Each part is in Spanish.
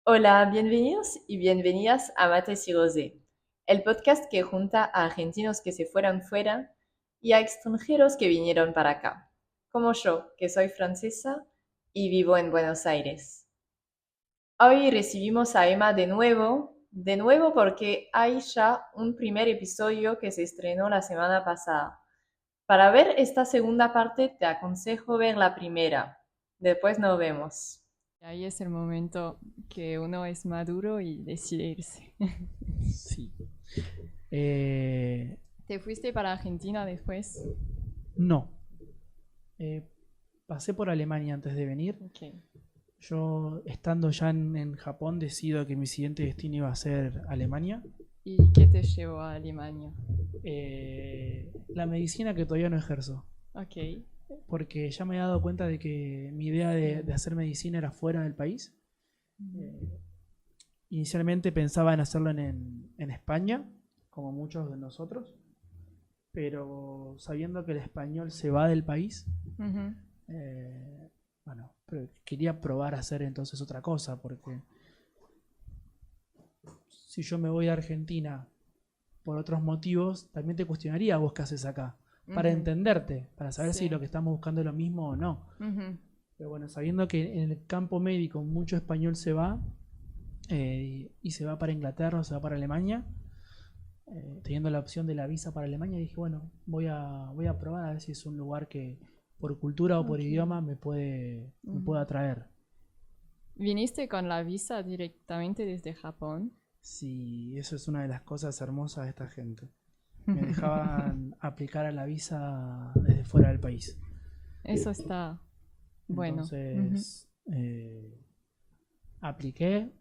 Hola, bienvenidos y bienvenidas a Mates y Rosé, el podcast que junta a argentinos que se fueron fuera y a extranjeros que vinieron para acá, como yo, que soy francesa y vivo en Buenos Aires. Hoy recibimos a Emma de nuevo porque hay ya un primer episodio que se estrenó la semana pasada. Para ver esta segunda parte te aconsejo ver la primera. Después nos vemos. Ahí es el momento que uno es maduro y decide irse. Sí. Eh, ¿Te fuiste para Argentina después? no. Eh, Pasé por Alemania antes de venir. Ok. Yo, estando ya en Japón, decido que mi siguiente destino iba a ser Alemania. ¿Y qué te llevó a Alemania? La medicina que todavía no ejerzo. Ok. Porque ya me he dado cuenta de que mi idea de hacer medicina era fuera del país. Inicialmente pensaba en hacerlo en España, como muchos de nosotros. Pero sabiendo que el español se va del país, Ujú. bueno, pero quería probar a hacer entonces otra cosa, porque si yo me voy a Argentina por otros motivos, también te cuestionaría vos qué haces acá, para Ujú. entenderte, para saber si lo Sí. que estamos buscando es lo mismo o no. Ujú. Pero bueno, sabiendo que en el campo médico mucho español se va, y se va para Inglaterra o se va para Alemania, teniendo la opción de la visa para Alemania, dije, bueno, voy a probar a ver si es un lugar que por cultura o por Ok. idioma me puede Ujú. atraer. ¿Viniste con la visa directamente desde Japón? Sí, eso es una de las cosas hermosas de esta gente. Me dejaban aplicar a la visa desde fuera del país. Eso está bueno. Ujú. Entonces, apliqué.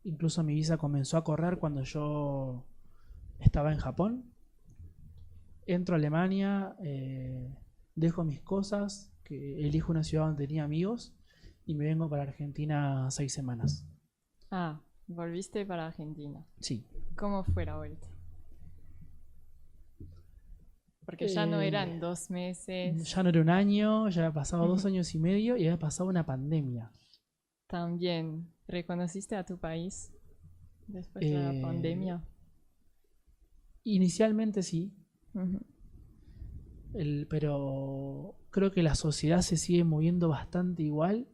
Incluso mi visa comenzó a correr cuando yo estaba en Japón. Entro a Alemania, dejo mis cosas, que elijo una ciudad donde tenía amigos y me vengo para Argentina 6 semanas. Ah, volviste para Argentina. Sí. ¿Cómo fue la vuelta? Porque ya no Eh, eran 2 meses. ya no era un año, ya había pasado 2 años y medio y había pasado una pandemia. También, ¿reconociste a tu país después de la Eh, pandemia? Inicialmente sí, Ujú. pero creo que la sociedad se sigue moviendo bastante igual,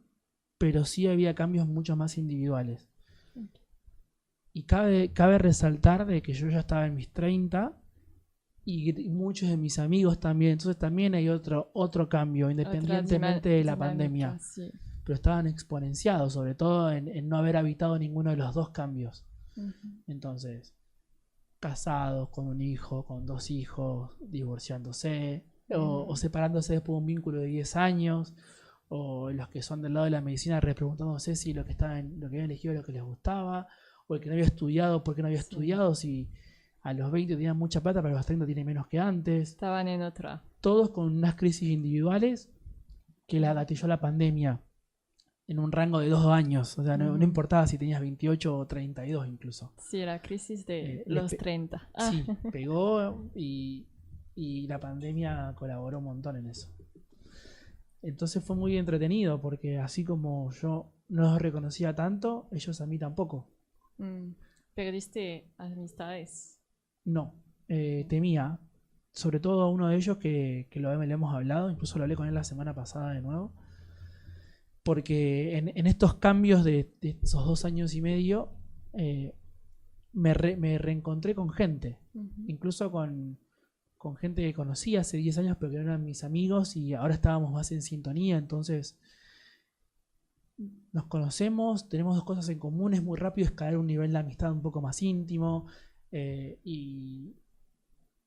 pero sí había cambios mucho más individuales. Ok. Y cabe resaltar de que yo ya estaba en mis 30 y muchos de mis amigos también. Entonces también hay otro cambio, Otra independientemente de la dinámica, pandemia. sí. Pero estaban exponenciados, sobre todo en no haber habitado ninguno de los dos cambios. Ujú. Entonces, casados, con un hijo, con dos hijos, divorciándose, o Ujú. separándose después de un vínculo de 10 años, o los que son del lado de la medicina repreguntándose si lo que habían elegido era lo que les gustaba, o el que no había estudiado, por qué no había Sí, estudiado, si a los 20 tenían mucha plata, pero a los 30 tienen menos que antes. estaban en otra. Todos con unas crisis individuales que la gatilló la pandemia en un rango de 2 años. O sea, no Ujú. importaba si tenías 28 o 32 incluso. Sí, la crisis de Eh, les los pe- 30. Ah, sí, pegó y la pandemia colaboró un montón en eso. Entonces fue muy entretenido porque así como yo no los reconocía tanto, ellos a mí tampoco. mm, perdiste amistades. No, temía, sobre todo a uno de ellos que le hemos hablado, incluso lo hablé con él la semana pasada de nuevo, porque en estos cambios de esos 2 años y medio, eh, me reencontré con gente, Ujú. incluso con gente que conocí hace 10 años, pero que no eran mis amigos y ahora estábamos más en sintonía, entonces nos conocemos, tenemos dos cosas en común, es muy rápido escalar un nivel de amistad un poco más íntimo, eh, y,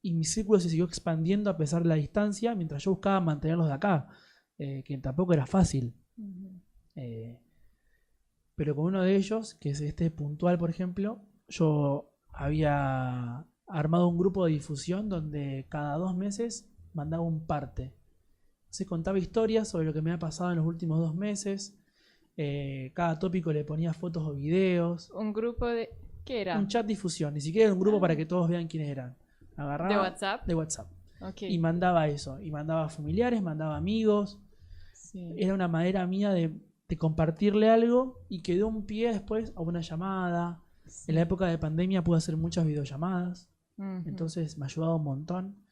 y mi círculo se siguió expandiendo a pesar de la distancia, mientras yo buscaba mantenerlos de acá, que tampoco era fácil. Ujú. Eh, pero con uno de ellos, que es este puntual, por ejemplo, yo había armado un grupo de difusión donde cada 2 meses mandaba un parte. Se contaba historias sobre lo que me ha pasado en los últimos 2 meses. Cada tópico le ponía fotos o videos. Un grupo de... ¿Qué Un era? chat difusión, ni siquiera era un grupo para Ah, que todos vean quiénes eran. ¿de Agarraba WhatsApp? de WhatsApp Ok, y mandaba eso. Y mandaba familiares, mandaba amigos. sí. Era una manera mía de de compartirle algo y que dio un pie después a una llamada. En la época de pandemia pude hacer muchas videollamadas, entonces me ha ayudado un montón.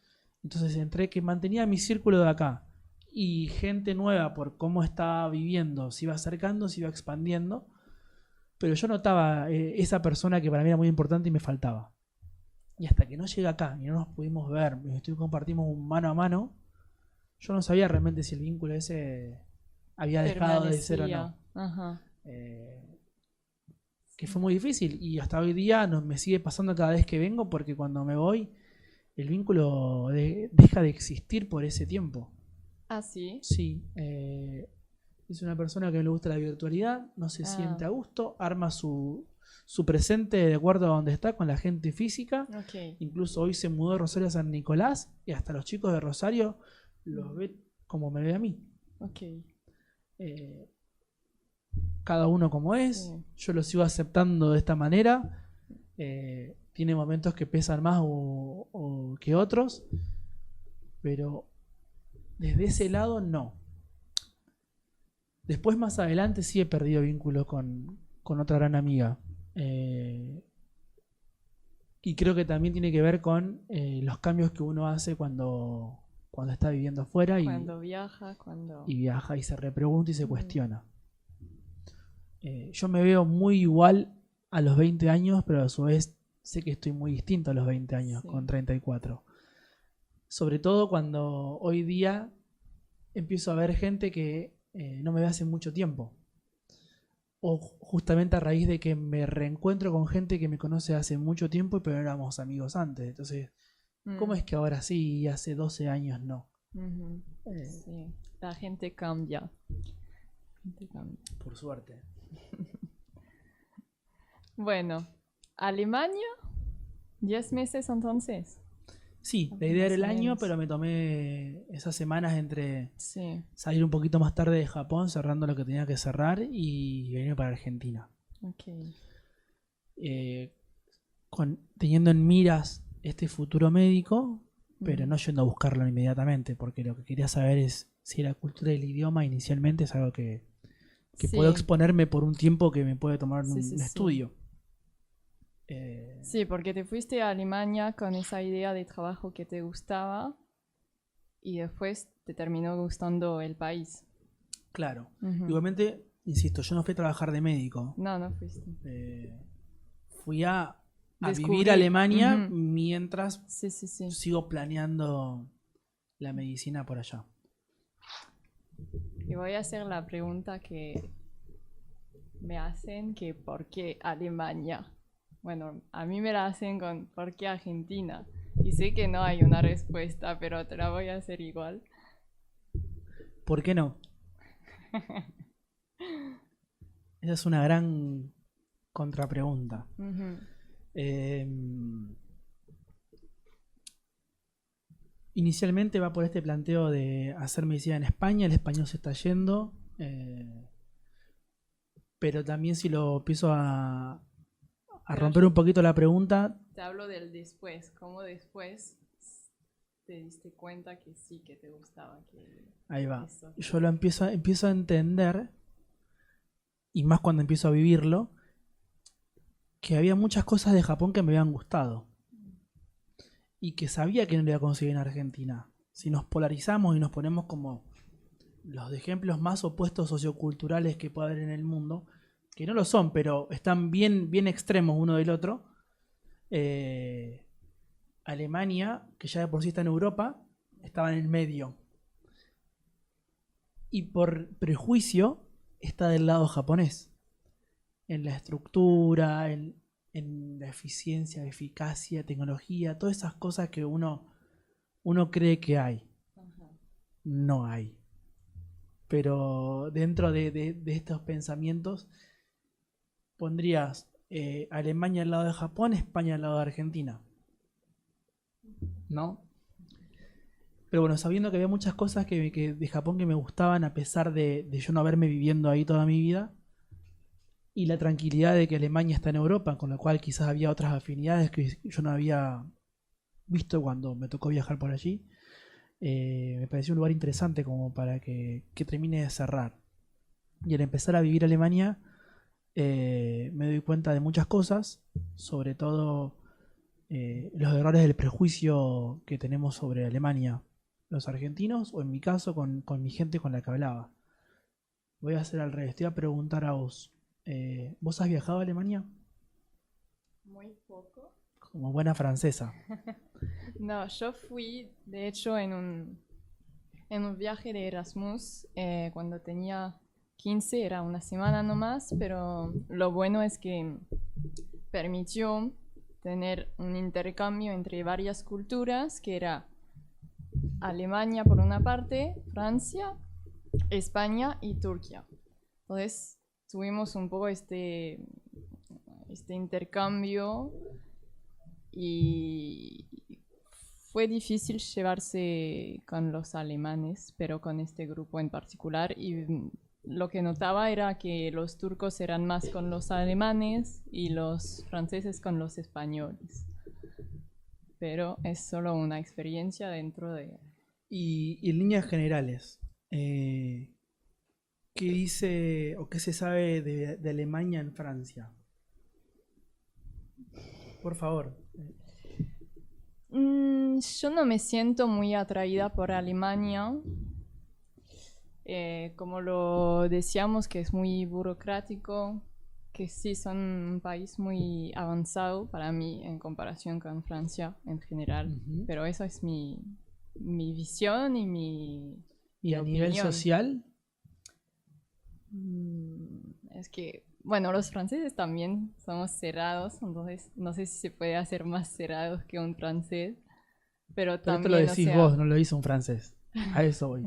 Entonces entre que mantenía mi círculo de acá y gente nueva por cómo estaba viviendo, se iba acercando, se iba expandiendo, pero yo notaba esa persona que para mí era muy importante y me faltaba. Y hasta que no llega acá y no nos pudimos ver, compartimos un mano a mano, yo no sabía realmente si el vínculo ese había dejado de ser o no. Ajá. Que fue muy difícil y hasta hoy día me sigue pasando cada vez que vengo, porque cuando me voy el vínculo deja de existir por ese tiempo. ¿Ah, sí? Sí, es una persona que no le gusta la virtualidad, no se siente a gusto, arma su presente de acuerdo a donde está con la gente física. Okay. Incluso hoy se mudó de Rosario a San Nicolás y hasta los chicos de Rosario los ve como me ve a mí. Okay. Cada uno como es, sí. Yo lo sigo aceptando de esta manera. Tiene momentos que pesan más o que otros, pero desde ese lado no. Después más adelante sí he perdido vínculos con otra gran amiga. Y creo que también tiene que ver con los cambios que uno hace cuando está viviendo afuera cuando viaja, y viaja y se repregunta y se cuestiona. Yo me veo muy igual a los 20 años, pero a su vez sé que estoy muy distinto a los 20 años, sí. Con 34. Sobre todo cuando hoy día empiezo a ver gente que no me ve hace mucho tiempo. O justamente a raíz de que me reencuentro con gente que me conoce hace mucho tiempo, pero éramos amigos antes. Entonces, ¿cómo es que ahora sí y hace 12 años no? Sí, la gente cambia. Por suerte. Bueno, Alemania, 10 meses entonces. Sí, la idea era el año, pero me tomé esas semanas entre salir un poquito más tarde de Japón, cerrando lo que tenía que cerrar, y venir para Argentina. Okay. Teniendo en miras este futuro médico, pero no yendo a buscarlo inmediatamente, porque lo que quería saber es si la cultura del idioma inicialmente es algo que puedo exponerme por un tiempo que me puede tomar un estudio. Sí, porque te fuiste a Alemania con esa idea de trabajo que te gustaba y después te terminó gustando el país. Claro. Igualmente, insisto, yo no fui a trabajar de médico. No fuiste. Fui a vivir a Alemania mientras sigo planeando la medicina por allá. Y voy a hacer la pregunta que me hacen, que ¿por qué Alemania? Bueno, a mí me la hacen con ¿por qué Argentina? Y sé que no hay una respuesta, pero te la voy a hacer igual. ¿Por qué no? Esa es una gran contrapregunta. Inicialmente va por este planteo de hacer medicina en España, el español se está yendo, pero también si lo empiezo a romper un poquito la pregunta. Te hablo del después, ¿cómo después te diste cuenta que sí, que te gustaba? Ahí va. Yo lo empiezo a entender, y más cuando empiezo a vivirlo, que había muchas cosas de Japón que me habían gustado y que sabía que no lo iba a conseguir en Argentina. Si nos polarizamos y nos ponemos como los ejemplos más opuestos socioculturales que puede haber en el mundo, que no lo son, pero están bien, bien extremos uno del otro. Alemania, que ya de por sí está en Europa, estaba en el medio. Y por prejuicio está del lado japonés. En la estructura, en la eficiencia, eficacia, tecnología, todas esas cosas que uno cree que hay. No hay. Pero dentro de estos pensamientos pondrías Alemania al lado de Japón, España al lado de Argentina, ¿no? Pero bueno, sabiendo que había muchas cosas que de Japón que me gustaban, a pesar de yo no haberme viviendo ahí toda mi vida, y la tranquilidad de que Alemania está en Europa, con lo cual quizás había otras afinidades que yo no había visto cuando me tocó viajar por allí, me pareció un lugar interesante como para que termine de cerrar. Y al empezar a vivir Alemania, me doy cuenta de muchas cosas, sobre todo los errores del prejuicio que tenemos sobre Alemania, los argentinos, o en mi caso, con mi gente con la que hablaba. Voy a hacer al revés, te voy a preguntar a vos. ¿Vos has viajado a Alemania? Muy poco. Como buena francesa. No, yo fui, de hecho, en un viaje de Erasmus cuando tenía 15, era una semana nomás, pero lo bueno es que permitió tener un intercambio entre varias culturas, que era Alemania por una parte, Francia, España y Turquía. Entonces tuvimos un poco este intercambio y fue difícil llevarse con los alemanes, pero con este grupo en particular. Y lo que notaba era que los turcos eran más con los alemanes y los franceses con los españoles. Pero es solo una experiencia dentro de... Y en líneas generales, ¿qué dice o qué se sabe de Alemania en Francia? Por favor. Yo no me siento muy atraída por Alemania. Como lo decíamos, que es muy burocrático, que sí son un país muy avanzado para mí en comparación con Francia en general. Uh-huh. Pero esa es mi visión y mi ¿Y a nivel opinión. social? Es que, bueno, los franceses también somos cerrados, entonces no sé si se puede hacer más cerrados que un francés. Pero Pero también, esto lo decís vos, no lo dice un francés. A eso voy.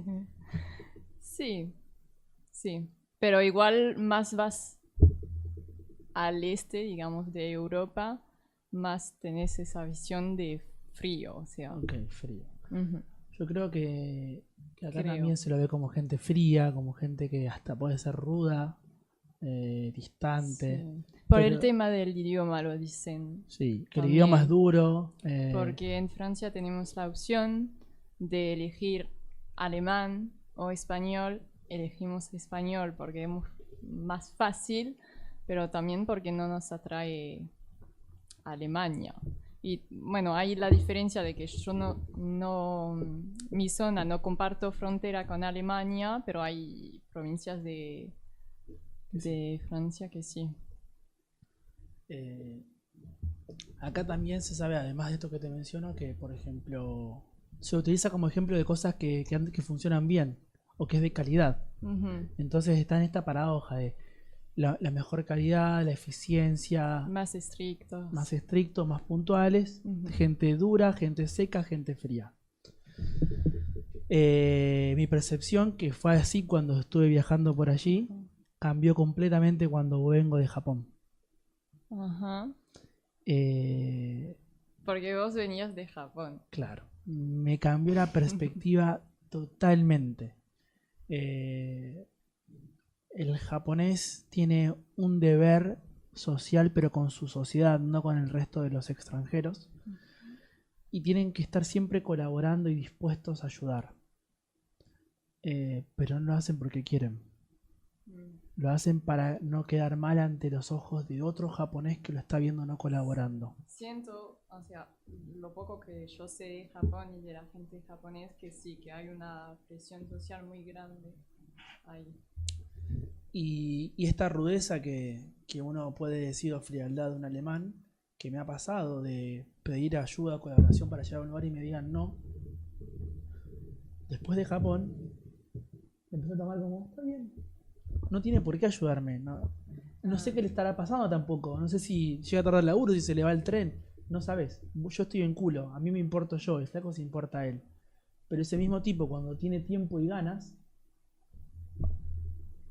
Sí, sí. Pero igual más vas al este, digamos, de Europa, más tenés esa visión de frío, o sea. Ok, frío. Uh-huh. Yo creo que acá Creo. también se lo ve como gente fría, como gente que hasta puede ser ruda, distante. Sí. Por pero, el tema del idioma lo dicen. Sí, que el También. idioma es duro. Porque en Francia tenemos la opción de elegir alemán o español. Elegimos español porque es más fácil, pero también porque no nos atrae Alemania. Y bueno, hay la diferencia de que yo mi zona no comparto frontera con Alemania, pero hay provincias de Francia que sí. Acá también se sabe, además de esto que te menciono, que por ejemplo se utiliza como ejemplo de cosas que funcionan bien o que es de calidad. Uh-huh. Entonces está en esta paradoja de la mejor calidad, la eficiencia, Más estrictos. más estrictos, más puntuales, Uh-huh. gente dura, gente seca, gente fría. Mi percepción, que fue así cuando estuve viajando por allí, cambió completamente cuando vengo de Japón. Ajá. Porque vos venías de Japón. Claro, me cambió la perspectiva totalmente. El japonés tiene un deber social, pero con su sociedad, no con el resto de los extranjeros. Y tienen que estar siempre colaborando y dispuestos a ayudar. Pero no lo hacen porque quieren. Lo hacen para no quedar mal ante los ojos de otro japonés que lo está viendo no colaborando. Siento, o sea, lo poco que yo sé de Japón y de la gente japonés, que sí, que hay una presión social muy grande ahí. Y esta rudeza que uno puede decir o frialdad de un alemán, que me ha pasado de pedir ayuda, colaboración para llegar a un lugar y me digan no. Después de Japón, empezó a tomar como, está bien, no tiene por qué ayudarme. No sé qué le estará pasando tampoco. No sé si llega a tardar el laburo, si se le va el tren. No sabes. Yo estoy en culo. A mí me importo yo. El flaco se importa a él. Pero ese mismo tipo, cuando tiene tiempo y ganas,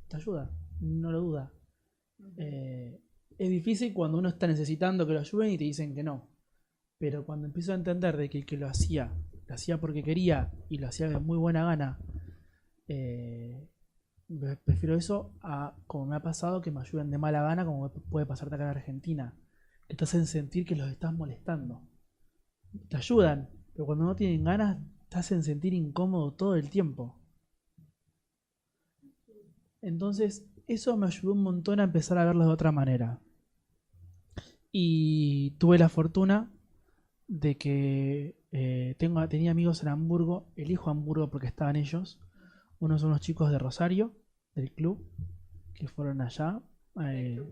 te ayuda. No lo duda. Es difícil cuando uno está necesitando que lo ayuden y te dicen que no. Pero cuando empiezo a entender de que el que lo hacía porque quería y lo hacía de muy buena gana, prefiero eso a, como me ha pasado, que me ayuden de mala gana, como puede pasarte acá en Argentina, que te hacen sentir que los estás molestando. Te ayudan, pero cuando no tienen ganas te hacen sentir incómodo todo el tiempo. Entonces eso me ayudó un montón a empezar a verlos de otra manera. Y tuve la fortuna de que tenía amigos en Hamburgo, elijo Hamburgo porque estaban ellos. Unos son unos chicos de Rosario, del club, que fueron allá. El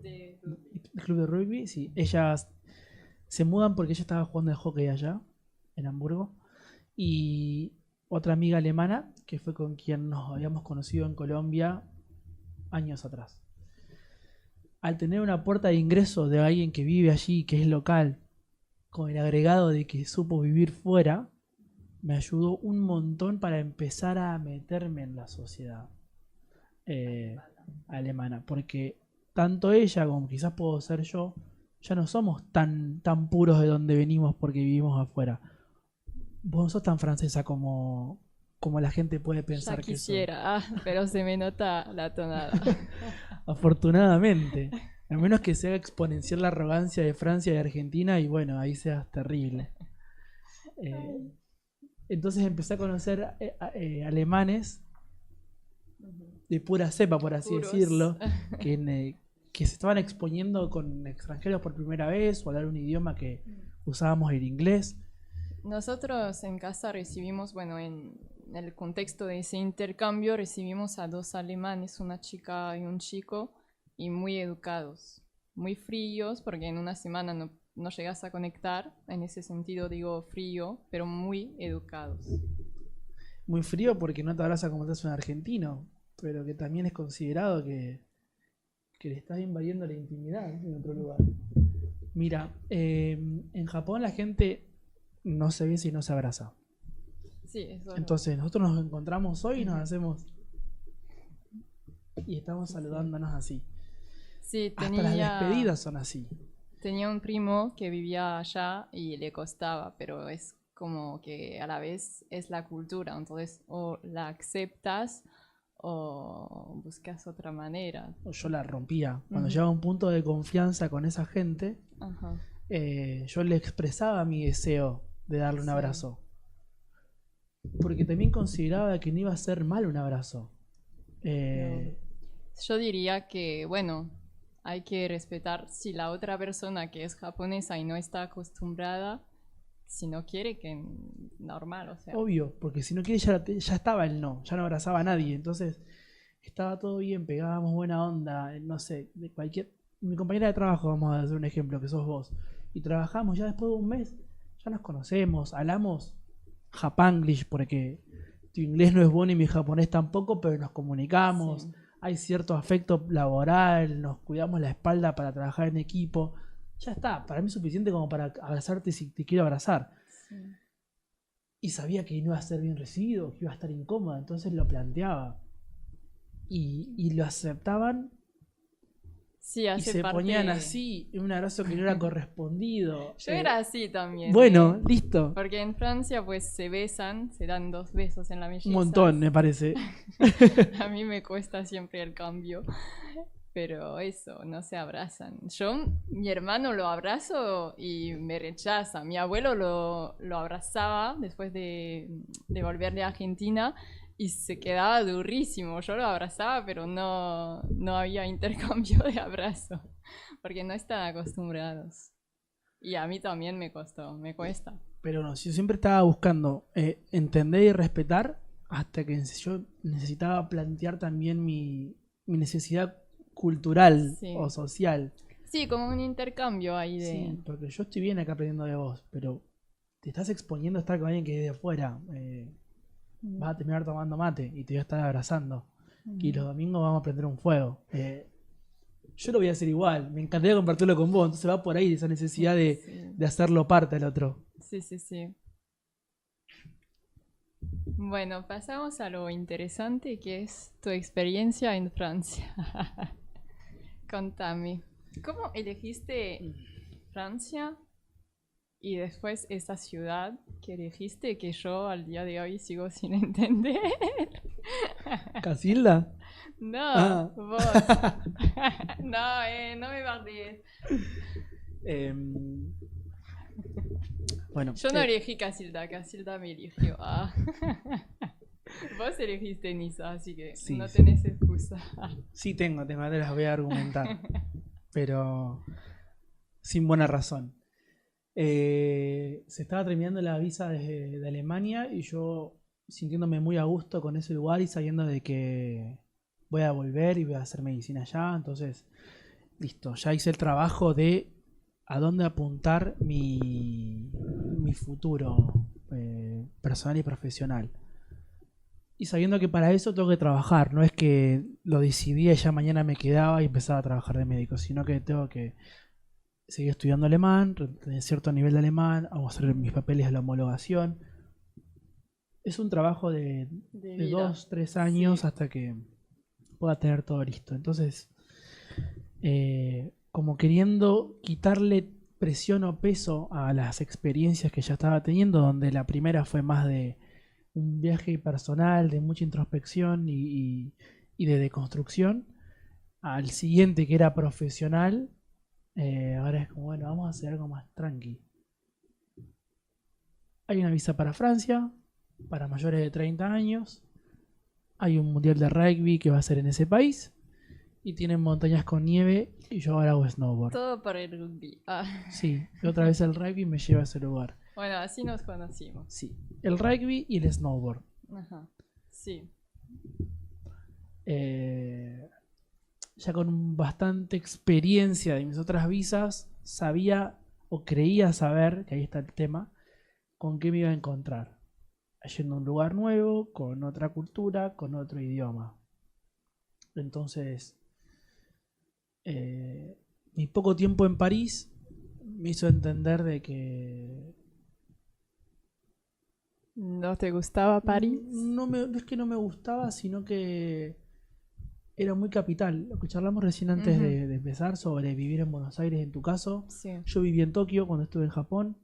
club de rugby, sí. Ellas se mudan porque ella estaba jugando de hockey allá, en Hamburgo. Y otra amiga alemana, que fue con quien nos habíamos conocido en Colombia años atrás. Al tener una puerta de ingreso de alguien que vive allí, que es local, con el agregado de que supo vivir fuera, me ayudó un montón para empezar a meterme en la sociedad alemana, porque tanto ella como quizás puedo ser yo, ya no somos tan puros de donde venimos porque vivimos afuera. Vos no sos tan francesa como la gente puede pensar Ya que quisiera, pero se me nota la tonada. Afortunadamente. A menos que se haga exponencial la arrogancia de Francia y de Argentina y bueno, ahí seas terrible. Entonces empecé a conocer alemanes de pura cepa, por así Puros. decirlo, que se estaban exponiendo con extranjeros por primera vez o hablar un idioma que usábamos el inglés. Nosotros en casa recibimos, bueno, en el contexto de ese intercambio, recibimos a 2 alemanes, una chica y un chico, y muy educados, muy fríos, porque en una semana no llegas a conectar, en ese sentido digo frío, pero muy educados. Muy frío porque no te abraza como te hace un argentino, pero que también es considerado que le estás invadiendo la intimidad en otro lugar. Mira, en Japón la gente no se ve si no se abraza. Sí, eso. Entonces nosotros nos encontramos hoy y nos hacemos y estamos saludándonos así. Sí, Hasta las despedidas son así. Tenía un primo que vivía allá y le costaba, pero es como que a la vez es la cultura, entonces o la aceptas o buscas otra manera. Yo la rompía. Cuando llegaba a un punto de confianza con esa gente, Ajá. Yo le expresaba mi deseo de darle un abrazo. Porque también consideraba que no iba a ser mal un abrazo. No. Yo diría que, bueno, hay que respetar si la otra persona que es japonesa y no está acostumbrada, si no quiere, que normal, o sea. Obvio, porque si no quiere ya estaba el no, ya no abrazaba a nadie. Entonces estaba todo bien, pegábamos buena onda, no sé, de cualquier... Mi compañera de trabajo, vamos a hacer un ejemplo, que sos vos. Y trabajamos ya después de un mes, ya nos conocemos, hablamos Japanglish, porque tu inglés no es bueno y mi japonés tampoco, pero nos comunicamos, Sí. Hay cierto afecto laboral, nos cuidamos la espalda para trabajar en equipo. Ya está, para mí es suficiente como para abrazarte si te quiero abrazar. Sí. Y sabía que no iba a ser bien recibido, que iba a estar incómoda, entonces lo planteaba. Y lo aceptaban. Sí, hace Y se parte... ponían así, en un abrazo que no era correspondido. Yo era así también. Bueno, listo. Porque en Francia pues se besan, se dan 2 besos en la mejilla. Un montón, me parece. A mí me cuesta siempre el cambio. Pero eso, no se abrazan. Mi hermano lo abrazo y me rechaza. Mi abuelo lo abrazaba después de volver de Argentina y se quedaba durísimo. Yo lo abrazaba, pero no había intercambio de abrazo, porque no están acostumbrados. Y a mí también me cuesta. Pero no, yo siempre estaba buscando entender y respetar hasta que yo necesitaba plantear también mi necesidad cultural o social. Sí, como un intercambio ahí de... Sí, porque yo estoy bien acá aprendiendo de vos, pero te estás exponiendo a estar con alguien que es de afuera. Vas a terminar tomando mate y te voy a estar abrazando. Y los domingos vamos a prender un fuego. Yo lo voy a hacer igual. Me encantaría compartirlo con vos. Entonces va por ahí esa necesidad de hacerlo parte del otro. Sí. Bueno, pasamos a lo interesante que es tu experiencia en Francia. Contame, ¿cómo elegiste Francia y después esa ciudad que elegiste que yo al día de hoy sigo sin entender? ¿Casilda? No, vos. No me bardees. Bueno, Yo no elegí Casilda me eligió. Vos elegiste Niza, así que Sí, no sí. tenés excusa. Sí tengo, te las voy a argumentar. Pero sin buena razón. Se estaba terminando la visa de Alemania y yo sintiéndome muy a gusto con ese lugar y sabiendo de que voy a volver y voy a hacer medicina allá. Entonces, listo, ya hice el trabajo de a dónde apuntar mi futuro personal y profesional. Y sabiendo que para eso tengo que trabajar, no es que lo decidía y ya mañana me quedaba y empezaba a trabajar de médico, sino que tengo que seguir estudiando alemán, tener cierto nivel de alemán, vamos a hacer mis papeles de la homologación. Es un trabajo de vida. 2-3 años Sí. hasta que pueda tener todo listo. Entonces, como queriendo quitarle presión o peso a las experiencias que ya estaba teniendo, donde la primera fue más de un viaje personal, de mucha introspección y de deconstrucción, al siguiente que era profesional, ahora es como, bueno, vamos a hacer algo más tranqui. Hay una visa para Francia, para mayores de 30 años, hay un mundial de rugby que va a ser en ese país, y tienen montañas con nieve, y yo ahora hago snowboard. Todo por el rugby. Sí, y otra vez el rugby me lleva a ese lugar. Bueno, así nos conocimos. Sí, el rugby y el snowboard. Ajá. Sí. Ya con bastante experiencia de mis otras visas, sabía o creía saber, que ahí está el tema, con qué me iba a encontrar. Yendo a un lugar nuevo, con otra cultura, con otro idioma. Entonces, mi poco tiempo en París me hizo entender de que ¿No te gustaba París? no es que no me gustaba, sino que era muy capital. Lo que charlamos recién antes de empezar sobre vivir en Buenos Aires, en tu caso. Sí. Yo viví en Tokio cuando estuve en Japón.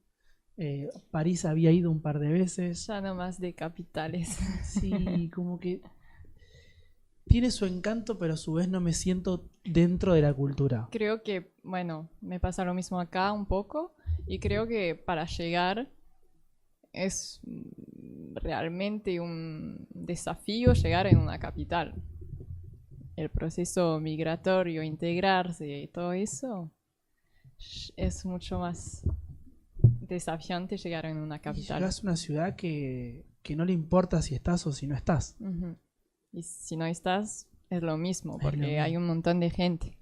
París había ido un par de veces. Ya no más de capitales. Sí, como que tiene su encanto, pero a su vez no me siento dentro de la cultura. Creo que, bueno, me pasa lo mismo acá un poco. Y creo que para llegar es realmente un desafío llegar en una capital. El proceso migratorio, integrarse y todo eso es mucho más desafiante llegar en una Y capital. llegás a una ciudad que no le importa si estás o si no estás. Ujú. Y si no estás, es lo mismo, Es porque lo mismo. hay un montón de gente.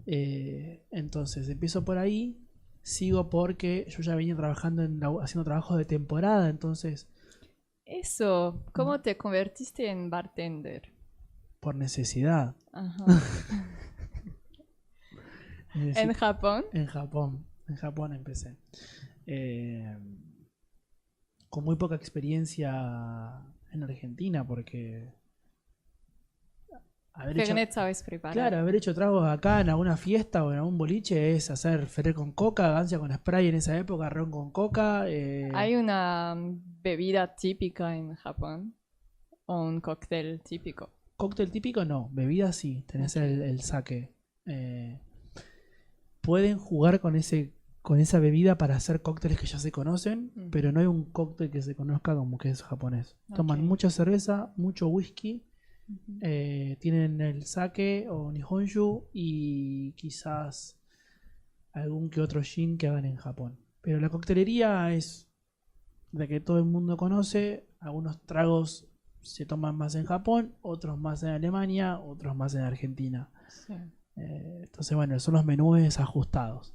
Entonces, empiezo por ahí. Sigo porque yo ya venía trabajando haciendo trabajos de temporada, entonces Eso, ¿cómo te convertiste en bartender? por necesidad. Ajá. Necesi- ¿En Japón? En Japón empecé. Con muy poca experiencia en Argentina, porque Fernet sabes preparar. claro, haber hecho tragos acá en alguna fiesta o en algún boliche es hacer fernet con coca, gancia con spray en esa época, ron con coca. ¿Hay una bebida típica en Japón? ¿O un cóctel típico? Cóctel típico no, bebida sí, tenés el sake. Pueden jugar con esa bebida para hacer cócteles que ya se conocen, pero no hay un cóctel que se conozca como que es japonés. Toman mucha cerveza, mucho whisky, tienen el sake o nihonshu y quizás algún que otro gin que hagan en Japón. Pero la coctelería es de que todo el mundo conoce, algunos tragos se toman más en Japón, otros más en Alemania, otros más en Argentina. Sí. Entonces, bueno, son los menús ajustados.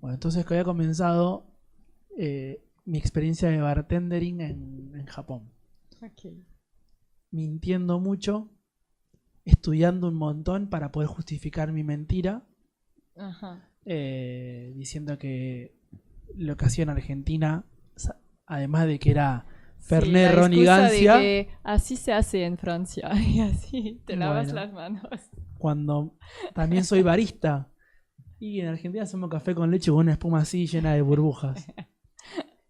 Bueno, entonces que había comenzado mi experiencia de bartendering en Japón. Okay. Mintiendo mucho, estudiando un montón para poder justificar mi mentira, Ajá. diciendo que lo que hacía en Argentina, además de que era Fernet, sí, la ron y excusa gancia, de que así se hace en Francia y así te lavas Bueno. las manos. cuando también soy barista. Y en Argentina hacemos café con leche con una espuma así llena de burbujas.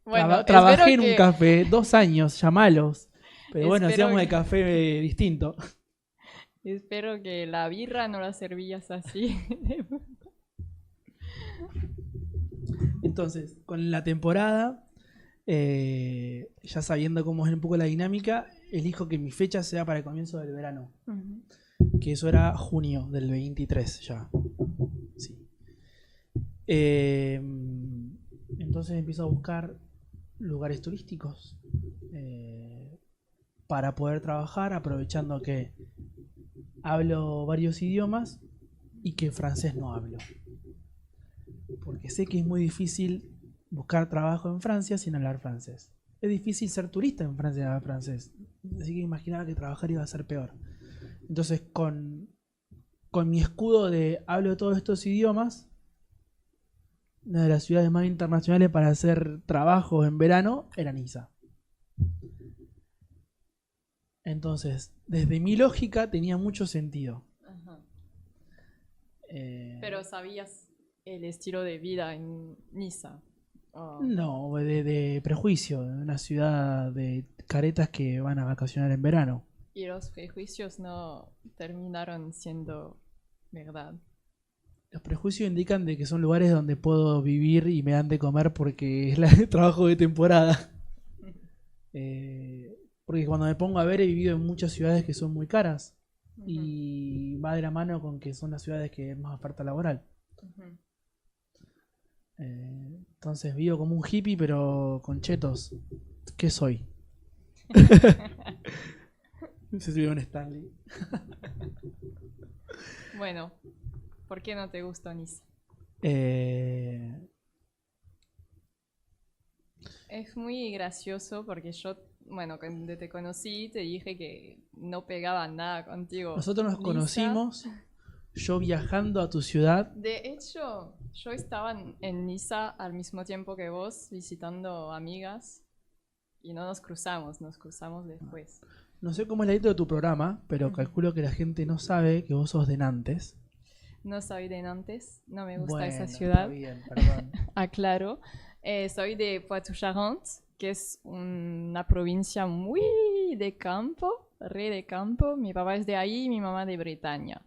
Bueno, Trabajé en espero un que- café 2 años, llamalos. Pero bueno, Espero hacíamos de que- café distinto. Espero que la birra no la servías así. Entonces, con la temporada, Ya sabiendo cómo es un poco la dinámica, elijo que mi fecha sea para el comienzo del verano. Que eso era junio del 23 ya. Sí. Entonces empiezo a buscar lugares turísticos para poder trabajar, aprovechando que hablo varios idiomas y que francés no hablo. Porque sé que es muy difícil buscar trabajo en Francia sin hablar francés. Es difícil ser turista en Francia sin hablar francés. Así que imaginaba que trabajar iba a ser peor. Entonces, con mi escudo de hablo todos estos idiomas, una de las ciudades más internacionales para hacer trabajos en verano era Niza. Entonces, desde mi lógica tenía mucho sentido. Ajá. Pero ¿sabías el estilo de vida en Niza? No, de prejuicio, de una ciudad de caretas que van a vacacionar en verano. Y los prejuicios no terminaron siendo verdad. Los prejuicios indican de que son lugares donde puedo vivir y me dan de comer porque es el trabajo de temporada. Porque cuando me pongo a ver, he vivido en muchas ciudades que son muy caras. Y va de la mano con que son las ciudades que hay más oferta laboral. Entonces vivo como un hippie pero con chetos. ¿Qué soy? No sé si vivo en Stanley. Bueno, ¿por qué no te gusta Niza? Es muy gracioso porque yo, bueno, cuando te conocí te dije que no pegaba nada contigo. Nosotros nos Niza. Conocimos yo viajando a tu ciudad. De hecho, yo estaba en Niza al mismo tiempo que vos, visitando amigas, y no nos cruzamos después. No sé cómo es la intro de tu programa, pero calculo que la gente no sabe que vos sos de Nantes. No soy de Nantes, no me gusta Bueno, esa ciudad. Está bien, perdón. Aclaro. Soy de Poitou-Charentes, que es una provincia muy de campo, re de campo. Mi papá es de ahí y mi mamá de Bretaña.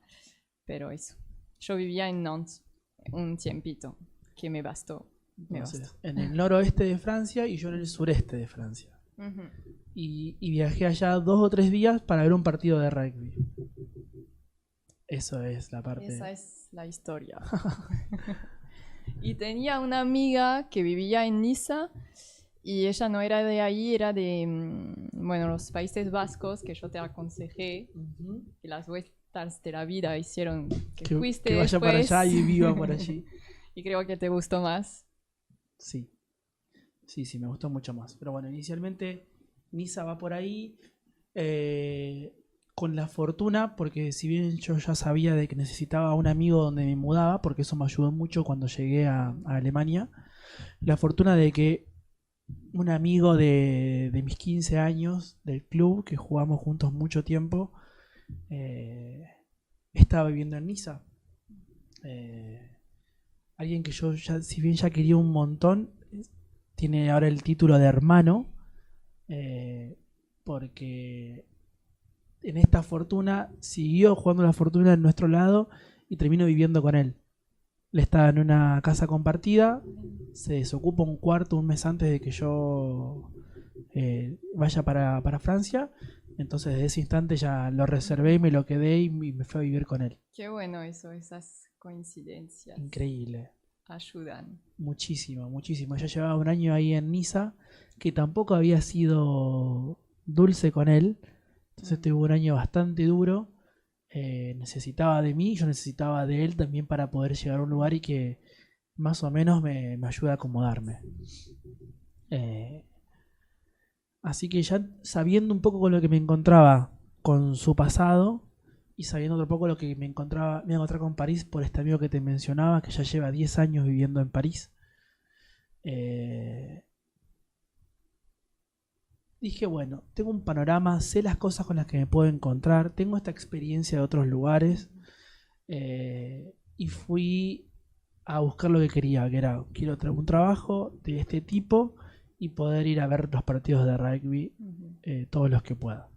Pero eso. Yo vivía en Nantes un tiempito, que me bastó. Entonces, en el noroeste de Francia y yo en el sureste de Francia. Y viajé allá 2 o 3 días para ver un partido de rugby. Eso es la parte. Esa es la historia. Y tenía una amiga que vivía en Niza y ella no era de ahí, era de bueno, los Países Vascos, que yo te aconsejé, que las vueltas de la vida hicieron que fuiste que vaya después. para allá y viva por allí. Y creo que te gustó más. Sí, me gustó mucho más. Pero bueno, inicialmente Niza va por ahí con la fortuna, porque si bien yo ya sabía de que necesitaba un amigo donde me mudaba, porque eso me ayudó mucho cuando llegué a Alemania, la fortuna de que un amigo de mis 15 años del club, que jugamos juntos mucho tiempo, estaba viviendo en Niza. Alguien que yo, ya, si bien ya quería un montón, tiene ahora el título de hermano, porque en esta fortuna siguió jugando la fortuna en nuestro lado y terminó viviendo con él. Él estaba en una casa compartida, se desocupa un cuarto un mes antes de que yo vaya para Francia. Entonces desde ese instante ya lo reservé y me lo quedé y me fui a vivir con él. Qué bueno eso, esas coincidencias. Increíble. Ayudan. Muchísimo, muchísimo. Ya llevaba un año ahí en Niza, que tampoco había sido dulce con él. Entonces tuve un año bastante duro. Necesitaba de mí, yo necesitaba de él también para poder llegar a un lugar y que más o menos me ayude a acomodarme. Así que ya sabiendo un poco con lo que me encontraba con su pasado y sabiendo otro poco lo que me iba a encontrar con París por este amigo que te mencionaba, que ya lleva 10 años viviendo en París, dije, bueno, tengo un panorama, sé las cosas con las que me puedo encontrar, tengo esta experiencia de otros lugares, y fui a buscar lo que quería, que era, quiero un trabajo de este tipo y poder ir a ver los partidos de rugby todos los que pueda.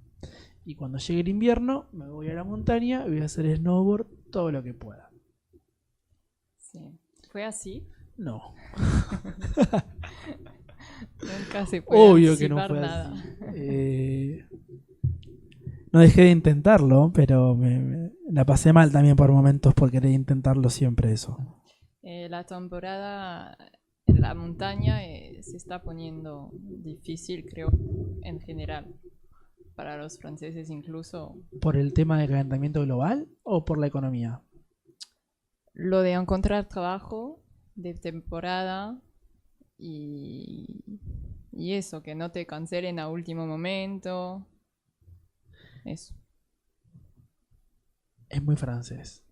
Y cuando llegue el invierno me voy a la montaña y voy a hacer snowboard todo lo que pueda. Sí. ¿Fue así? No. Nunca se puede Obvio que no anticipar fue nada. así. No dejé de intentarlo, pero la pasé mal también por momentos por querer intentarlo siempre eso. La temporada en la montaña se está poniendo difícil, creo, en general, para los franceses incluso. ¿Por el tema de calentamiento global o por la economía? Lo de encontrar trabajo de temporada y eso, que no te cancelen a último momento. Eso. Es muy francés.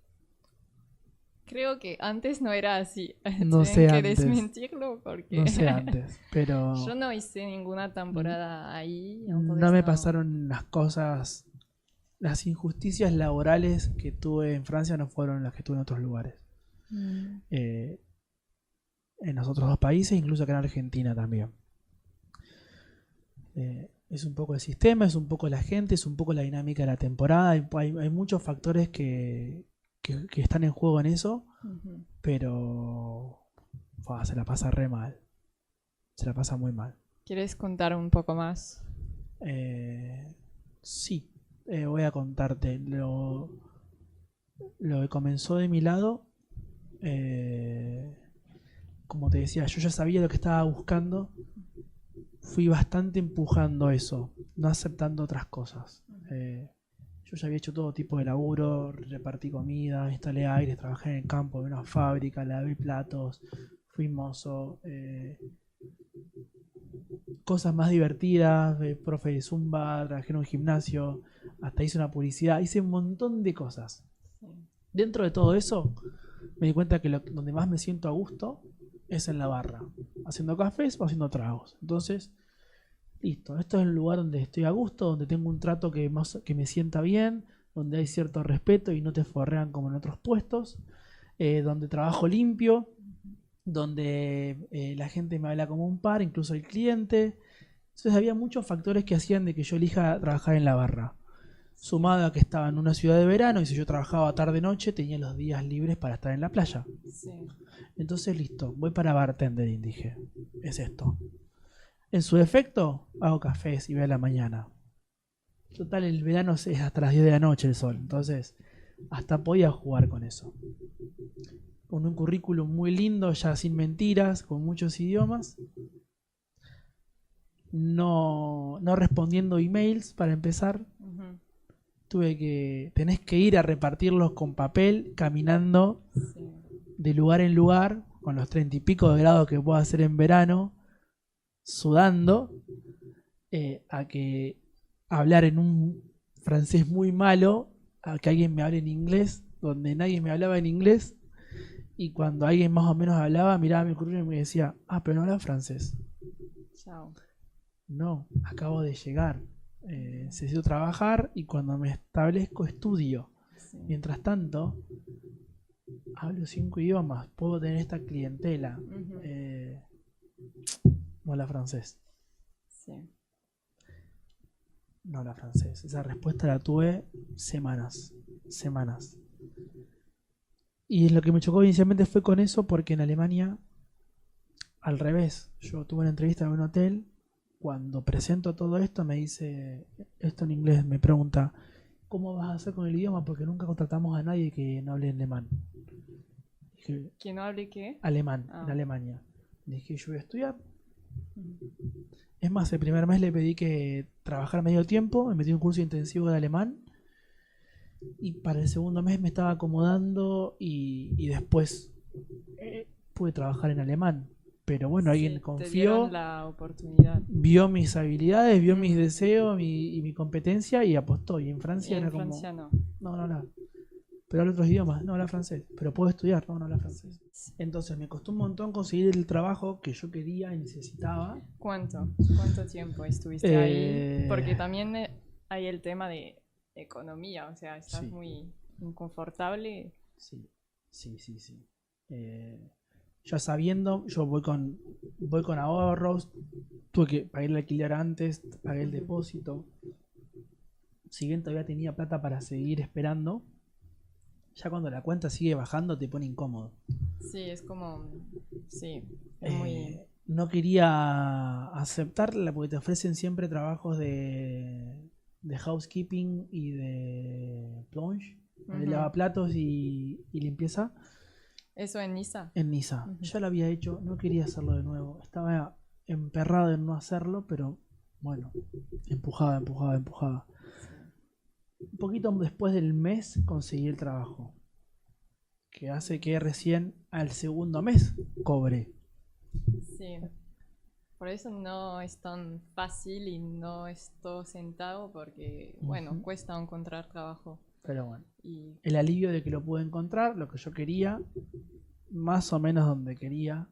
Creo que antes no era así. No Tienen sé que antes. desmentirlo porque No sé antes, pero yo no hice ninguna temporada ahí. no Entonces me no. pasaron las cosas, las injusticias laborales que tuve en Francia no fueron las que tuve en otros lugares. En los otros dos países, incluso acá en Argentina también. Es un poco el sistema, es un poco la gente, es un poco la dinámica de la temporada. Hay muchos factores que están en juego en eso, pero se la pasa re mal. Se la pasa muy mal. ¿Quieres contar un poco más? Sí, voy a contarte lo que comenzó de mi lado. Como te decía, yo ya sabía lo que estaba buscando. Fui bastante empujando eso, no aceptando otras cosas. Yo ya había hecho todo tipo de laburo, repartí comida, instalé aires, trabajé en el campo de una fábrica, lavé platos, fui mozo. Cosas más divertidas, profe de zumba, trabajé en un gimnasio, hasta hice una publicidad, hice un montón de cosas. Dentro de todo eso, me di cuenta que donde más me siento a gusto es en la barra, haciendo cafés o haciendo tragos. Entonces, listo, esto es el lugar donde estoy a gusto, donde tengo un trato que me sienta bien, donde hay cierto respeto y no te forrean como en otros puestos, donde trabajo limpio, donde la gente me habla como un par, incluso el cliente. Entonces había muchos factores que hacían de que yo elija trabajar en la barra. Sumado a que estaba en una ciudad de verano y si yo trabajaba tarde-noche tenía los días libres para estar en la playa. Sí. Entonces listo, voy para bartendering, dije. Es esto. En su defecto, hago cafés y veo a la mañana. Total, el verano es hasta las 10 de la noche el sol. Entonces, hasta podía jugar con eso. Con un currículum muy lindo, ya sin mentiras, con muchos idiomas. No respondiendo emails para empezar. Tenés que ir a repartirlos con papel, caminando de lugar en lugar, con los 30 y pico de grados que puedo hacer en verano, sudando, a que hablar en un francés muy malo, a que alguien me hable en inglés, donde nadie me hablaba en inglés, y cuando alguien más o menos hablaba, miraba mi currículum y me decía, pero no habla francés. Chao. No, acabo de llegar. Necesito trabajar y cuando me establezco estudio. Sí. Mientras tanto, hablo 5 idiomas, puedo tener esta clientela. No habla francés. Sí. No habla francés. Esa respuesta la tuve semanas. Y lo que me chocó inicialmente fue con eso, porque en Alemania, al revés, yo tuve una entrevista en un hotel. Cuando presento todo esto me dice, esto en inglés, me pregunta, ¿cómo vas a hacer con el idioma? Porque nunca contratamos a nadie que no hable alemán. Dije, ¿que no hable qué? Alemán, en Alemania. Dije, yo voy a estudiar. Es más, el primer mes le pedí que trabajara medio tiempo, me metí en un curso intensivo de alemán. Y para el segundo mes me estaba acomodando y después pude trabajar en alemán. Pero bueno, alguien confió, la oportunidad. Vio mis habilidades, vio mis deseos y mi competencia y apostó. Y en Francia era como... Francia no. No habla. Pero habla otros idiomas, no habla francés. Pero puedo estudiar, no habla francés. Entonces me costó un montón conseguir el trabajo que yo quería y necesitaba. ¿Cuánto tiempo estuviste ahí? Porque también hay el tema de economía, o sea, estás muy inconfortable. Sí. Ya sabiendo, yo voy con ahorros, tuve que pagar el alquiler antes, pagué el depósito. Si bien todavía tenía plata para seguir esperando, ya cuando la cuenta sigue bajando te pone incómodo. Sí, es como... Sí, es muy... no quería aceptarla porque te ofrecen siempre trabajos de housekeeping y de plonge, de lavaplatos y limpieza Eso en Niza. en Niza. Ya lo había hecho, no quería hacerlo de nuevo. Estaba emperrado en no hacerlo, pero bueno, empujaba. Un poquito después del mes conseguí el trabajo, que hace que recién al segundo mes cobré. Sí. Por eso no es tan fácil y no es todo sentado porque, bueno, cuesta encontrar trabajo. Pero bueno, Y el alivio de que lo pude encontrar, lo que yo quería, más o menos donde quería.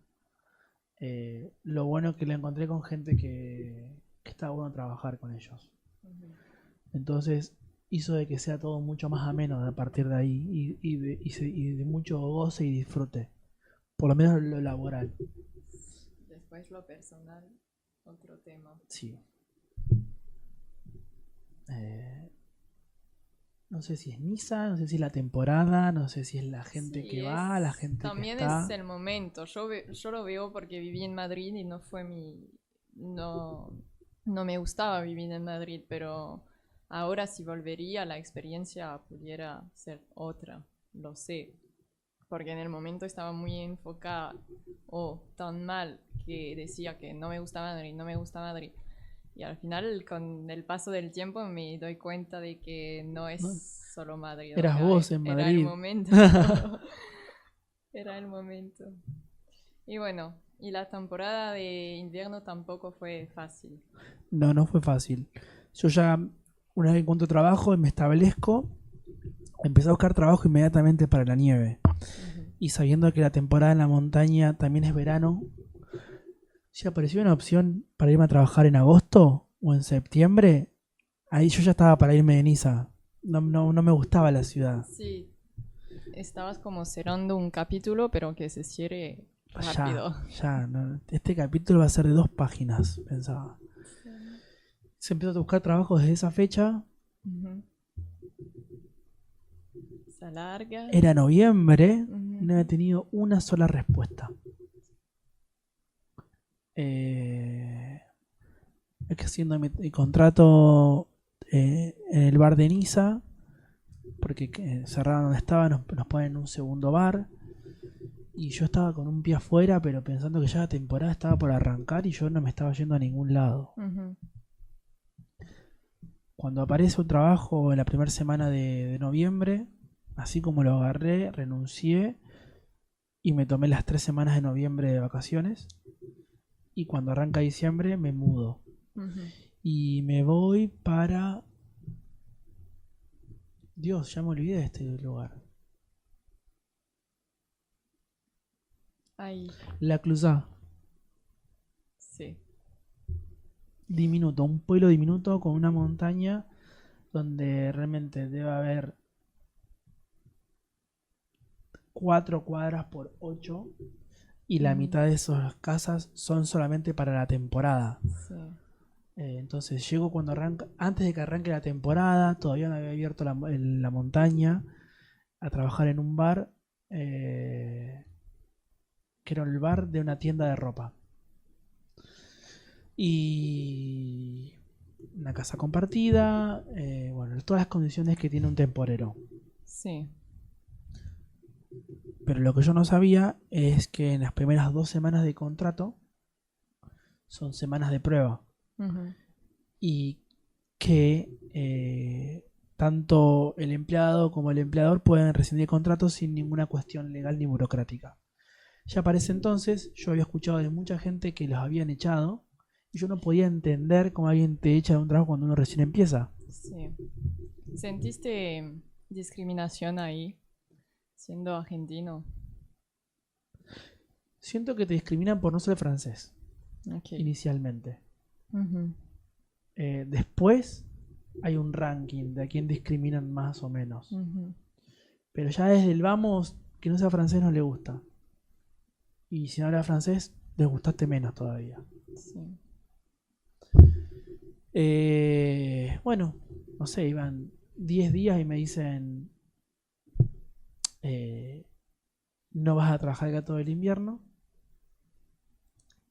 Lo bueno que lo encontré con gente que está bueno trabajar con ellos. Entonces hizo de que sea todo mucho más ameno a partir de ahí y de mucho goce y disfrute. Por lo menos lo laboral. después lo personal, otro tema. Sí. No sé si es Niza, no sé si es la temporada, no sé si es la gente Sí, que va, la gente que también está. es el momento. Yo lo veo porque viví en Madrid y no fue mi... No, no me gustaba vivir en Madrid, pero ahora si volvería la experiencia pudiera ser otra, lo sé. Porque en el momento estaba muy enfocada o tan mal que decía que no me gusta Madrid, no me gusta Madrid. Y al final, con el paso del tiempo, me doy cuenta de que no es No, solo Madrid. eras vos en Era el Madrid. momento. Era el momento. Y bueno, y la temporada de invierno tampoco fue fácil. No fue fácil. Yo ya, una vez que encuentro trabajo y me establezco, empecé a buscar trabajo inmediatamente para la nieve. Y sabiendo que la temporada en la montaña también es verano, si apareció una opción para irme a trabajar en agosto o en septiembre, ahí yo ya estaba para irme de Niza. No me gustaba la ciudad. Sí, estabas como cerrando un capítulo, pero que se cierre rápido. Ya, no. Este capítulo va a ser de 2 páginas, pensaba. Se empezó a buscar trabajo desde esa fecha. Se alarga. Era noviembre, no había tenido una sola respuesta. Es que haciendo mi contrato en el bar de Niza, porque cerraron donde estaba, nos ponen un segundo bar. Y yo estaba con un pie afuera, pero pensando que ya la temporada estaba por arrancar y yo no me estaba yendo a ningún lado. Cuando aparece un trabajo en la primera semana de noviembre, así como lo agarré, renuncié y me tomé las 3 semanas de noviembre de vacaciones. Y cuando arranca diciembre me mudo. Y me voy para... Dios, ya me olvidé de este lugar. Ahí. La Clusaz. Sí. Diminuto, un pueblo diminuto con una montaña donde realmente debe haber 4 cuadras por 8 y la mitad de esas casas son solamente para la temporada. Sí. Entonces llego cuando arranca, antes de que arranque la temporada, todavía no había abierto la montaña, a trabajar en un bar, que era el bar de una tienda de ropa. Y una casa compartida, bueno, todas las condiciones que tiene un temporero. Sí. Pero lo que yo no sabía es que en las primeras 2 semanas de contrato son semanas de prueba. Y que tanto el empleado como el empleador pueden rescindir contratos sin ninguna cuestión legal ni burocrática. Ya para ese entonces yo había escuchado de mucha gente que los habían echado y yo no podía entender cómo alguien te echa de un trabajo cuando uno recién empieza. Sí. ¿Sentiste discriminación ahí, siendo argentino? Siento que te discriminan por no ser francés, inicialmente. Después hay un ranking de a quién discriminan más o menos. Pero ya desde el vamos, que no sea francés no le gusta. Y si no habla francés, les gustaste menos todavía. Sí. Bueno, no sé, iban 10 días y me dicen, no vas a trabajar acá todo el invierno.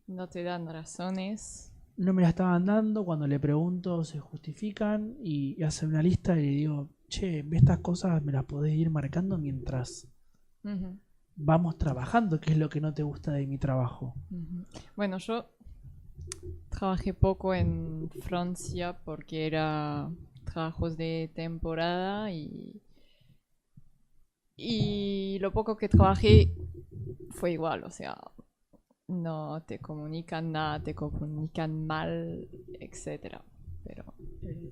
no te dan razones. No me la estaban dando, cuando le pregunto se justifican y hacen una lista y le digo, che, estas cosas me las podés ir marcando mientras Ujú, vamos trabajando, que es lo que no te gusta de mi trabajo. ujú. Bueno, yo trabajé poco en Francia porque era trabajos de temporada y lo poco que trabajé fue igual, o sea, no te comunican nada, te comunican mal, etcétera. Pero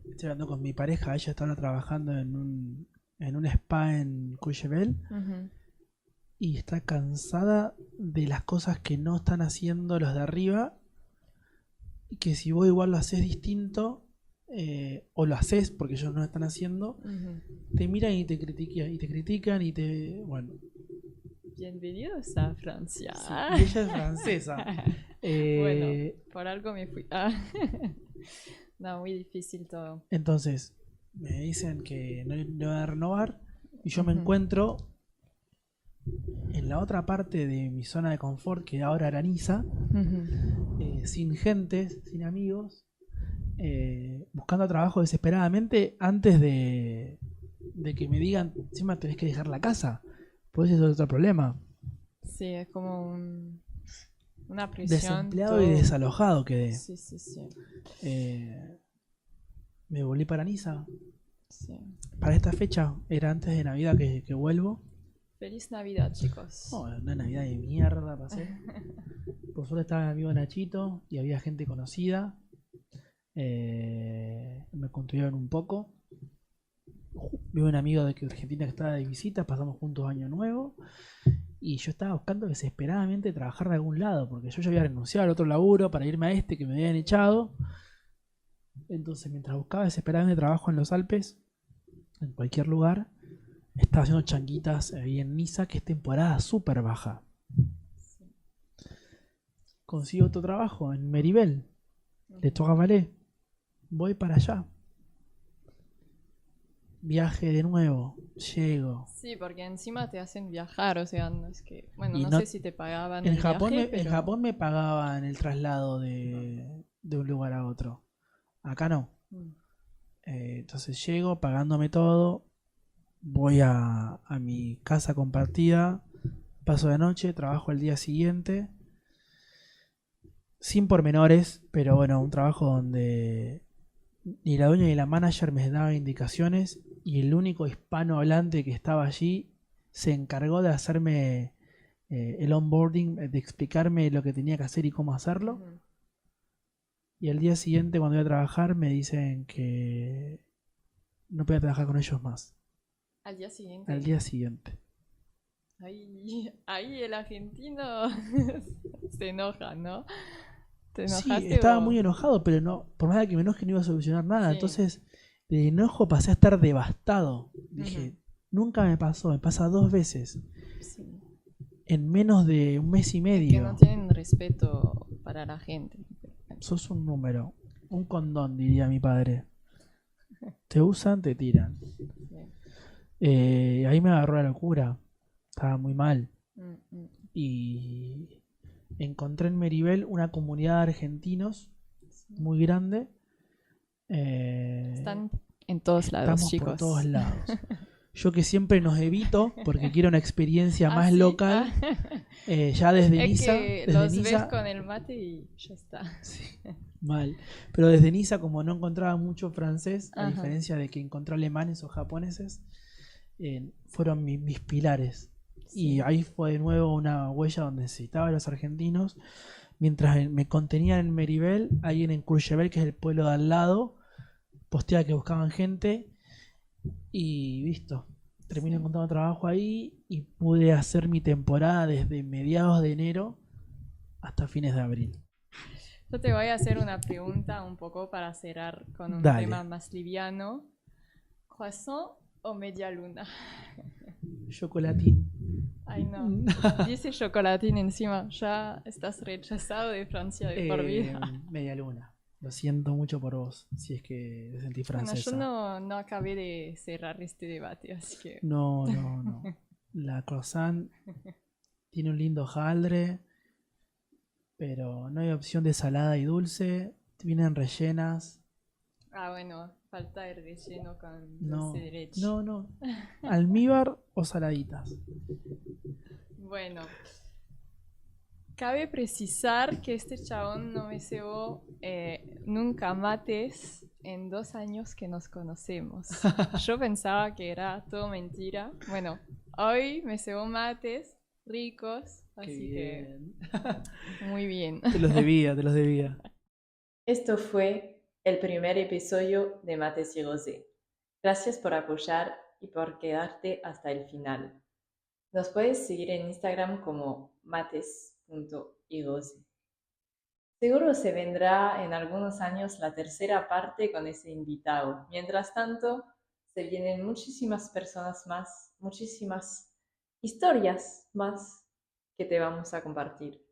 Estoy hablando con mi pareja, ella estaba trabajando en un spa en Courchevel ujú, y está cansada de las cosas que no están haciendo los de arriba y que si vos igual lo haces distinto o lo haces porque ellos no lo están haciendo, ujú. te miran y te critican y te... Bueno, Bienvenidos a Francia. sí, y ella es francesa. Bueno, por algo me fui. No, muy difícil todo. Entonces, me dicen que no van a renovar y yo me Ujú. encuentro en la otra parte de mi zona de confort, que ahora era Niza, Ujú. sin gente, sin amigos, buscando trabajo desesperadamente antes de que me digan, encima tenés que dejar la casa. Pues ese es otro problema. Sí, es como una presión. Desempleado y desalojado quedé. Sí, sí, sí, Eh, me volví para Niza. sí. Para esta fecha, era antes de Navidad que vuelvo. Feliz Navidad, chicos. No, una Navidad de mierda pasé. Por suerte estaba mi amigo Nachito y había gente conocida. Me construyeron un poco. Vi un amigo de Argentina que estaba de visita, pasamos juntos Año Nuevo. Y yo estaba buscando desesperadamente trabajar de algún lado, porque yo ya había renunciado al otro laburo para irme a este que me habían echado. Entonces, mientras buscaba desesperadamente trabajo en los Alpes, en cualquier lugar, estaba haciendo changuitas ahí en Niza, que es temporada súper baja. Consigo otro trabajo en Meribel, de Togamalé. Voy para allá. Viaje de nuevo, llego. Sí, porque encima te hacen viajar, o sea, no es que... Bueno, Y no no, sé si te pagaban en el Japón viaje, en pero... Japón me pagaban el traslado de un lugar a otro. Acá no. Mm. Entonces llego pagándome todo. Voy a mi casa compartida. Paso de noche, trabajo el día siguiente. Sin pormenores, pero bueno, un trabajo donde ni la dueña ni la manager me daban indicaciones y el único hispano hablante que estaba allí se encargó de hacerme el onboarding, de explicarme lo que tenía que hacer y cómo hacerlo. Ujú. Y al día siguiente, cuando voy a trabajar, me dicen que no podía trabajar con ellos más. Al día siguiente. Al día siguiente. Ahí el argentino se enoja, ¿no? ¿Te Sí, enojaste estaba o...? muy enojado, pero no, por más de que me enoje no iba a solucionar nada. Sí. Entonces, de enojo pasé a estar devastado. Dije, Ujú. nunca me pasó, me pasa 2 veces. Sí. En menos de un mes y Es que medio. no tienen respeto para la gente. Sos un número. Un condón, diría mi padre. Te usan, te tiran. Sí. Ahí me agarró la locura. Estaba muy mal. Mm, mm. Y encontré en Meribel una comunidad de argentinos muy grande. Están en todos lados, Estamos chicos. por todos lados. Yo que siempre nos evito porque quiero una experiencia ¿Ah, más sí? local. Ah. Ya desde Es Niza. que Desde los ves Niza con el mate y ya está. sí, mal. Pero desde Niza, como no encontraba mucho francés, a Ajá. diferencia de que encontré alemanes o japoneses, fueron mis pilares. Sí. Y ahí fue de nuevo una huella donde necesitaba a los argentinos. Mientras me contenían en Meribel, alguien en Courchevel, que es el pueblo de al lado, posteaba que buscaban gente y listo. Terminé Sí. encontrando trabajo ahí y pude hacer mi temporada desde mediados de enero hasta fines de abril. Yo te voy a hacer una pregunta un poco para cerrar con un Dale. tema más liviano. ¿Croissant o media luna? Chocolatín. Ay, no. Dice chocolatín encima. Ya estás rechazado de Francia de por vida. Media luna. Lo siento mucho por vos, si es que te sentís Bueno, francesa. yo no acabé de cerrar este debate, así que... No. La croissant tiene un lindo hojaldre, pero no hay opción de salada y dulce. Vienen rellenas. Ah, bueno, falta el relleno con No, dulce de leche. no. Almíbar o saladitas. Bueno, cabe precisar que este chabón no me cebó nunca mates en 2 años que nos conocemos. Yo pensaba que era todo mentira. Bueno, hoy me cebó mates ricos, así que muy bien. Te los debía. Esto fue el primer episodio de Mates y Rosé. Gracias por apoyar y por quedarte hasta el final. Nos puedes seguir en Instagram como mates.irose. Seguro se vendrá en algunos años la tercera parte con ese invitado. Mientras tanto, se vienen muchísimas personas más, muchísimas historias más que te vamos a compartir.